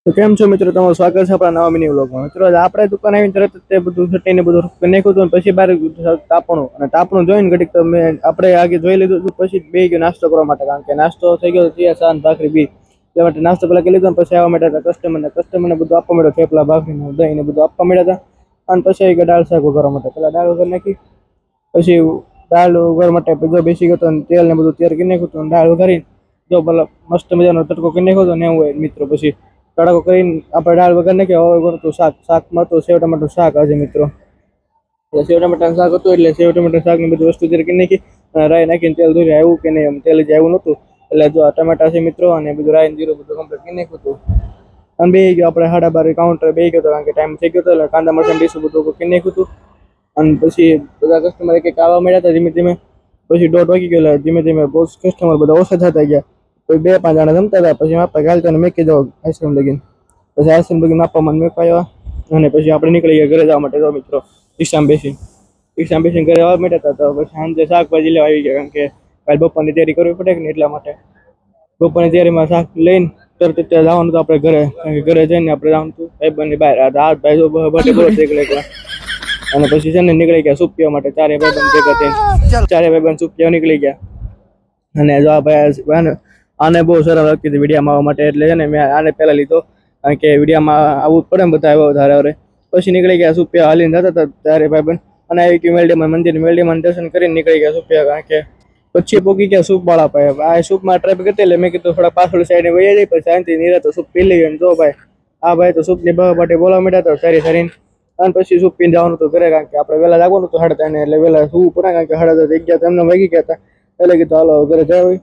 તો કેમ છો મિત્રો, તમારું સ્વાગત છે આપણા નવા મિની વ્લોગમાં. મિત્રો આપણે દુકાન આવીને તરત જ તે બધું છટીને બધું કરી નાખ્યું હતું. પછી બહાર તાપણું જોઈને ઘડીક તો આપણે આગે જોઈ લીધું હતું. પછી બે ગયો નાસ્તો કરવા માટે, કારણ કે નાસ્તો થઈ ગયો ત્યાં સાંજ ભાખરી બી એટલે માટે નાસ્તો પેલા કરી લીધો. પછી આવવા માટે કસ્ટમરને બધું આપવા મળ્યો, થેપલા ભાખરી દહીં ને બધું આપવા મળ્યા હતા. અને પછી આવી દાળ શાક વઘારવા માટે પેલા દાળ વઘાર નાખી. પછી દાળ વઘાર માટે જો બેસી ગયો તો તેલ ને બધું તૈયાર કરી નાખ્યું હતું. દાળ વઘારી જો પેલા મસ્ત મજાનો તડકો કરી નાખ્યો હતો ને એવું હોય મિત્રો. પછી તડકો કરીને આપણે દાળ વઘાર નાખી. હવે બનતું શાકમાં તો સેવ ટમાટરનું શાક આજે મિત્રો. સેવ ટમાટરનું શાક હતું એટલે સેવ ટમાટર શાક ની બધી વસ્તુ તૈયાર કરી નાખી. રાઈ નાખીને તેલ દોરી આવ્યું કે નહીં, તેલ જ આવ્યું નહોતું એટલે જો ટમાટા છે મિત્રો, અને બધું રાઈ જીરું બધું કમ્પ્લીટ કરી નાખ્યું હતું. અને બે ગયો આપણે 12:30 કાઉન્ટર બે ગયો હતો, કારણ કે ટાઈમ થઈ ગયો હતો. એટલે કાંદા મરચાં ડીશું બધું કરી નાખ્યું હતું. અને પછી બધા કસ્ટમર એક આવવા મળ્યા હતા ધીમે ધીમે. પછી 1:30 વાગી ગયો એટલે ધીમે ધીમે બહુ કસ્ટમર બધા ઓછા થતા ગયા. કોઈ 2-5 જણા જમતા હતા. પછી માપા ગાલતા ને મેકી દો આઈસ્ક્રીમ લગીને. પછી આઈસ્ક્રીમ લગીને માપામાં મેકાયો. અને પછી આપણે નીકળી ગયા ઘરે જવા માટે. તો મિત્રો રિક્ષામાં બેસીને ઘરે આવવા માંડ્યા હતા. તો પછી સાંજે શાકભાજી લેવા આવી ગયા, કારણ કે કાલે બપોરની તૈયારી કરવી પડે કે ને એટલા માટે. બપોરની તૈયારીમાં શાક લઈને તરત ત્યાં જવાનું હતું આપણે ઘરે, કારણ કે ઘરે જઈને આપણે જવાનું હતું ભાઈબંધની બહાર. આ ભાઈ જો બર્થડે બોલો એકલા. અને પછી છે ને નીકળી ગયા સૂપ પીવા માટે. ચારે ભાઈબંધ ભેગા થઈને ચારે ભાઈબંધ સૂપ પીવા નીકળી ગયા. અને જો આ ભાઈ આને બહુ સરળ લાગતી હતી વિડીયામાં આવવા માટે, એટલે છે ને મેં આને પહેલા લીધો, કારણ કે વિડીયામાં આવવું જ પડે ને બધા આવ્યા વધારે. પછી નીકળી ગયા સૂપ પીવા હાલીને જતા હતા ચારે ભાઈબંધ. અને આવી ગયું મેલડીમાં દર્શન કરીને નીકળી ગયા સૂપ પીવા, કારણ કે પછી પોકી ગયા સૂપ વાળા ભાઈ. આ સૂપમાં ટ્રાય કરતી એટલે મેં કીધું થોડા પાછળ સાઈડ વહી જાય, પછી શાંતિ નિરાતે સૂપ પી લઈએ. જો ભાઈ આ ભાઈ તો સૂપની માટે બોલાવા માંડ્યા હતા સારી. અને પછી સૂપ પીને જવાનું હતું ઘરે, કારણ કે આપણે વહેલા જવાનું હતું 3:30 એટલે વહેલા સૂવું પડે, કારણ કે 3:30 થઈ ગયા એમને વાગી ગયા હતા. એટલે કીધું હાલો ઘરે જાય.